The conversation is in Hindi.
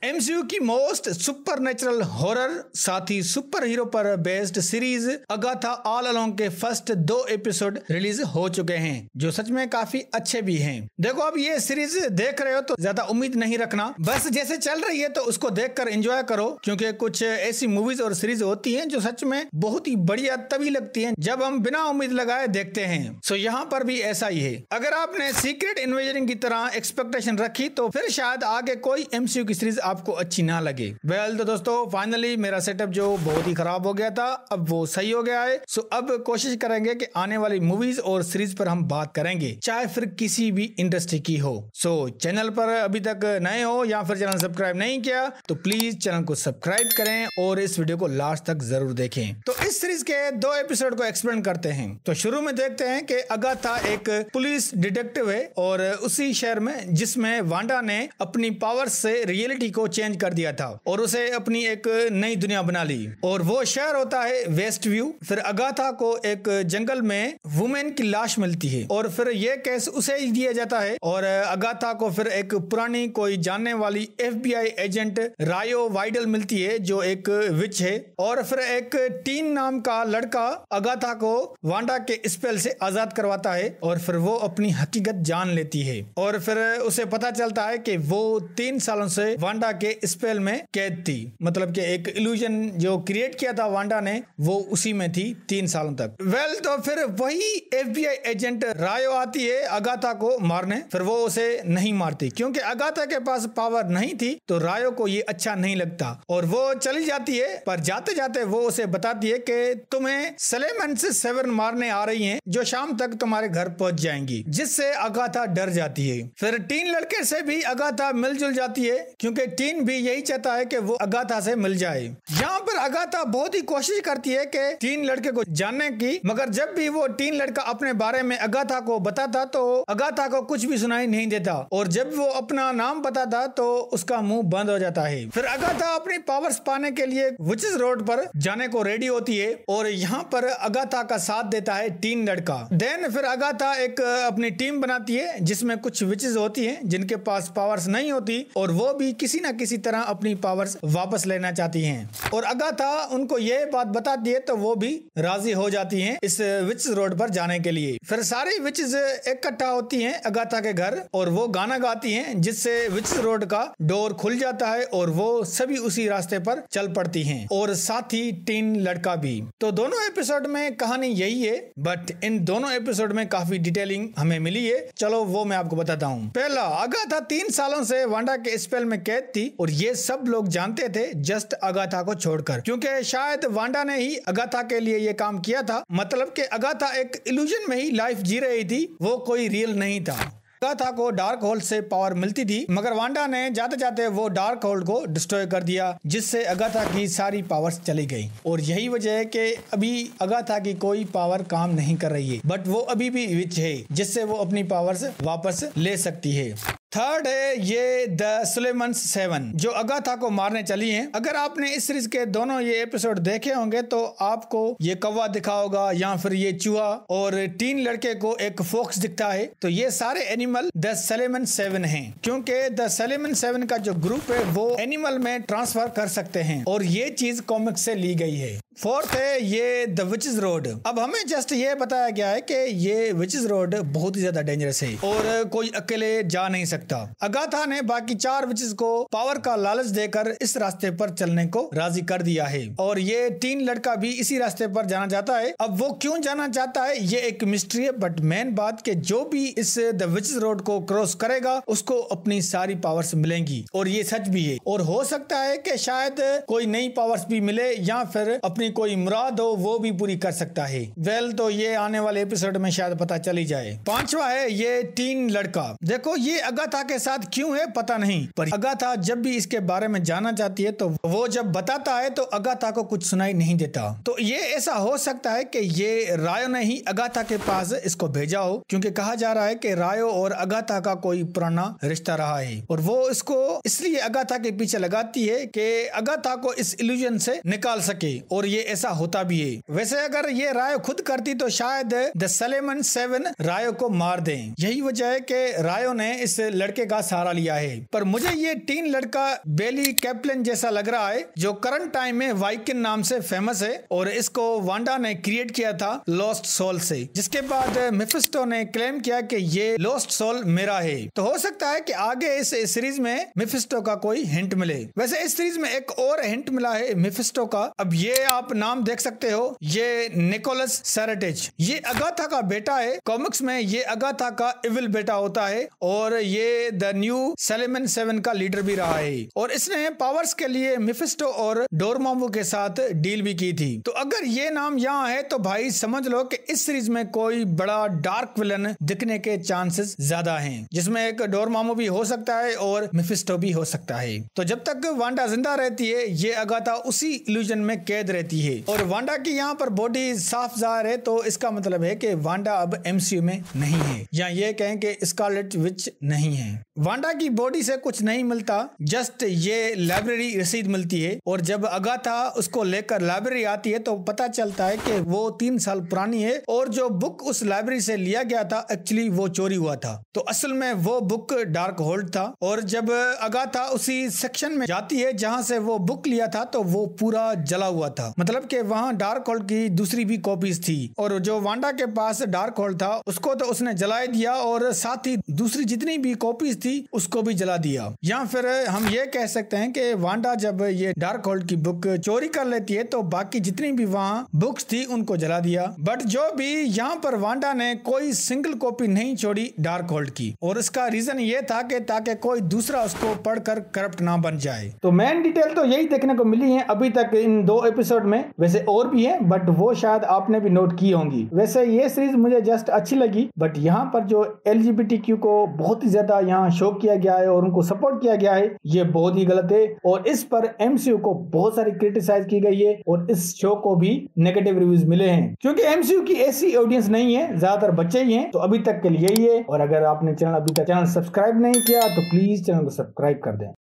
एमसीयू की मोस्ट सुपरनेचुरल हॉरर साथ ही सुपर हीरो पर based series Agatha all along के फर्स्ट 2 एपिसोड रिलीज हो चुके हैं, जो सच में काफी अच्छे भी हैं। देखो, अब ये सीरीज देख रहे हो तो ज्यादा उम्मीद नहीं रखना, बस जैसे चल रही है तो उसको देखकर एंजॉय करो, क्योंकि कुछ ऐसी मूवीज और सीरीज होती हैं जो सच में बहुत ही बढ़िया तभी लगती हैं जब हम बिना उम्मीद लगाए देखते हैं। सो यहाँ पर भी ऐसा ही है। अगर आपने सीक्रेट इन्वेजन की तरह एक्सपेक्टेशन रखी तो फिर शायद आगे कोई एमसीयू की सीरीज आपको अच्छी ना लगे। वेल तो दोस्तों, फाइनली मेरा सेटअप जो बहुत ही खराब हो गया था अब वो सही हो गया है। सो अब कोशिश करेंगे कि आने वाली मूवीज और सीरीज पर हम बात करेंगे, चाहे फिर किसी भी इंडस्ट्री की हो। सो चैनल पर अभी तक नए हो या फिर चैनल सब्सक्राइब नहीं किया तो प्लीज चैनल को सब्सक्राइब करें और इस वीडियो को लास्ट तक जरूर देखें। तो इस सीरीज के 2 एपिसोड को एक्सप्लेन करते हैं। तो शुरू में देखते हैं कि अगाथा एक पुलिस डिटेक्टिव है और उसी शहर में जिसमें वांडा ने अपनी पावर्स से रियलिटी को चेंज कर दिया था और उसे अपनी एक नई दुनिया बना ली, और वो शहर होता है वेस्ट व्यू। फिर अगाथा को एक जंगल में वुमेन की लाश मिलती है और फिर ये केस उसे ही दिया जाता है, और अगाथा को फिर एक पुरानी कोई जानने वाली FBI एजेंट रायो वाइडल मिलती है जो एक विच है, और फिर एक टीन नाम का लड़का अगाथा को वांडा के स्पेल से आजाद करवाता है और फिर वो अपनी हकीकत जान लेती है, और फिर उसे पता चलता है कि वो 3 सालों से वांडा के स्पेल में कैद थी। मतलब कि एक इल्यूजन जो क्रिएट किया था वांडा ने वो उसी में थी 3 सालों तक। वेल तो फिर वही FBI एजेंट रायो आती है अगाथा को मारने। फिर वो उसे नहीं मारती क्योंकि अगाथा के पास पावर नहीं थी, तो रायो को ये अच्छा नहीं लगता और वो चली जाती है। पर जाते जाते वो उसे बताती है कि तुम्हें सलेमंस 7 मारने आ रही हैं जो शाम तक तुम्हारे घर पहुंच जाएंगी, जिससे अगाथा डर जाती है। फिर टीन लड़के से भी अगाथा मिलजुल जाती है क्योंकि टीन भी यही चाहता है कि वो अगाथा से मिल जाए। यहाँ पर अगाथा बहुत ही कोशिश करती है कि टीन लड़के को जानने की, मगर जब भी वो टीन लड़का अपने बारे में अगाथा को बताता तो अगाथा को कुछ भी सुनाई नहीं देता, और जब वो अपना नाम बताता तो उसका मुंह बंद हो जाता है। फिर अगाथा अपनी पावर्स पाने के लिए विचेस रोड पर जाने को रेडी होती है और यहाँ पर अगाथा का साथ देता है टीन लड़का। देन फिर अगाथा एक अपनी टीम बनाती है जिसमें कुछ विचेस होती है जिनके पास पावर्स नहीं होती, और वो भी किसी न किसी तरह अपनी पावर्स वापस लेना चाहती हैं, और अगाथा उनको ये बात बताती है तो वो भी राजी हो जाती हैं इस विचेस रोड पर जाने के लिए। फिर सारी विचेस इकट्ठा होती हैं अगाथा के घर और वो गाना गाती हैं जिससे विचेस रोड का डोर खुल जाता है और वो सभी उसी रास्ते पर चल पड़ती हैं, और साथ ही टीन लड़का भी। तो दोनों एपिसोड में कहानी यही है, बट इन दोनों एपिसोड में काफी डिटेलिंग हमें मिली है। चलो वो मैं आपको बताता हूँ। पहला, अगाथा 3 सालों से वांडा के स्पेल में कैद थी और ये सब लोग जानते थे जस्ट अगाथा को छोड़कर, क्योंकि शायद वांडा ने ही अगाथा के लिए ये काम किया था। मतलब कि अगाथा एक इल्यूजन में ही लाइफ जी रही थी, वो कोई रियल नहीं था। अगाथा को डार्क होल्ड से पावर मिलती थी, मगर वांडा ने जाते जाते वो डार्क होल्ड को डिस्ट्रॉय कर दिया, जिससे अगाथा की सारी पावर्स चली गई, और यही वजह है कि अभी अगाथा की कोई पावर काम नहीं कर रही है, बट वो अभी भी विच है जिससे वो अपनी पावर्स वापस ले सकती है। थर्ड है ये द सुलेमंस 7 जो अगाथा को मारने चली हैं। अगर आपने इस सीरीज के दोनों ये एपिसोड देखे होंगे तो आपको ये कौवा दिखा होगा या फिर ये चूहा, और 3 लड़के को एक फॉक्स दिखता है। तो ये सारे एनिमल द सुलेमंस 7 हैं, क्योंकि द सुलेमंस 7 का जो ग्रुप है वो एनिमल में ट्रांसफर कर सकते हैं, और ये चीज कॉमिक से ली गई है। फोर्थ है ये द विचेस रोड। अब हमें जस्ट ये बताया गया है कि ये विचेस रोड बहुत ही ज्यादा डेंजरस है और कोई अकेले जा नहीं सकता। अगाथा ने बाकी 4 विचेस को पावर का लालच देकर इस रास्ते पर चलने को राजी कर दिया है, और ये 3 लड़का भी इसी रास्ते पर जाना चाहता है। अब वो क्यों जाना चाहता है ये एक मिस्ट्री है, बट मेन बात के जो भी इस द विचेस रोड को क्रॉस करेगा उसको अपनी सारी पावर्स मिलेंगी, और ये सच भी है। और हो सकता है कि शायद कोई नई पावर्स भी मिले या फिर अपनी कोई मुराद हो वो भी पूरी कर सकता है। वेल तो ये आने वाले एपिसोड में शायद पता चली जाए। 5वां है ये टीन लड़का। देखो, ये अगाथा के साथ क्यों है पता नहीं, पर अगाथा जब भी इसके बारे में जानना चाहती है तो वो जब बताता है तो अगाथा को कुछ सुनाई नहीं देता। तो ये ऐसा हो सकता है कि ये रायो ने ही अगाथा के पास इसको भेजा हो, क्योंकि कहा जा रहा है कि रायो और अगाथा का कोई पुराना रिश्ता रहा है, और वो इसको इसलिए अगाथा के पीछे लगाती है कि अगाथा को इस इल्यूजन से निकाल सके, और ये ऐसा होता भी है। वैसे अगर ये रायो खुद करती तो शायद द सुलेमंस 7 रायो को मार दें। यही वजह है कि रायो ने इस लड़के का सहारा लिया है। पर मुझे ये टीन लड़का बेली कैप्लन जैसा लग रहा है, जो करंट टाइम में वाइकिन नाम से फेमस है और इसको वांडा ने क्रिएट किया था लॉस्ट सोल से, जिसके बाद मेफिस्टो ने क्लेम किया कि ये लॉस्ट सोल मेरा है। तो हो सकता है कि आगे इस सीरीज में मेफिस्टो का कोई हिंट मिले। वैसे इस सीरीज में एक और हिंट मिला है मेफिस्टो का। अब ये आप नाम देख सकते हो, ये निकोलस सेरेटेज, ये अगाथा का बेटा है। कॉमिक्स में ये अगाथा का इविल बेटा होता है और ये द न्यू सेलेमन 7 का लीडर भी रहा है और इसने पावर्स के लिए मेफिस्टो और डोरमामू के साथ डील भी की थी। तो अगर ये नाम यहाँ है तो भाई समझ लो कि इस सीरीज में कोई बड़ा डार्क विलन दिखने के चांसेस ज्यादा हैं, जिसमें एक डोरमामू भी हो सकता है और मेफिस्टो भी हो सकता है। तो जब तक वांडा जिंदा रहती है ये अगाथा उसी इल्यूजन में कैद रहती है और वांडा की यहाँ पर बॉडी साफ जाहिर है, तो इसका मतलब है कि वांडा अब एमसीयू में नहीं है, या ये कहें कि स्कारलेट विच नहीं है। वांडा की बॉडी से कुछ नहीं मिलता, जस्ट ये लाइब्रेरी रसीद मिलती है और जब अगाथा उसको लेकर लाइब्रेरी आती है तो पता चलता है कि वो 3 साल पुरानी है और जो बुक उस लाइब्रेरी से लिया गया था एक्चुअली वो चोरी हुआ था। तो असल में वो बुक डार्क होल्ड था और जब अगाथा उसी सेक्शन में जाती है जहां से वो बुक लिया था तो वो पूरा जला हुआ था, मतलब कि वहां डार्क होल्ड की दूसरी भी कॉपीज थी और जो वांडा के पास डार्क होल्ड था उसको तो उसने जला दिया और साथ ही दूसरी जितनी भी कॉपीज थी उसको भी जला दिया। या फिर हम ये कह सकते हैं कि वांडा जब ये डार्क होल्ड की बुक चोरी कर लेती है तो बाकी जितनी भी वहाँ बुक्स थी उनको जला दिया। बट जो भी यहाँ पर वांडा ने कोई सिंगल कॉपी नहीं छोड़ी डार्क होल्ड की और इसका रीजन ये था कि ताकि कोई दूसरा उसको पढ़कर करप्ट ना बन जाए। तो मेन डिटेल तो यही देखने को मिली है अभी तक इन 2 एपिसोड में। वैसे और भी है बट वो शायद आपने भी नोट की होंगी। वैसे ये सीरीज मुझे जस्ट अच्छी लगी, बट यहाँ पर जो LGBTQ को बहुत ही ज्यादा यहाँ शो किया गया है और उनको सपोर्ट किया गया है, ये बहुत ही गलत है और इस पर MCU को बहुत सारी क्रिटिसाइज की गई है और इस शो को भी नेगेटिव रिव्यूज मिले हैं, क्योंकि MCU की ऐसी ऑडियंस नहीं है, ज्यादातर बच्चे ही हैं। तो अभी तक के लिए यही है और अगर आपने अभी तक चैनल सब्सक्राइब नहीं किया तो प्लीज चैनल को सब्सक्राइब कर दें।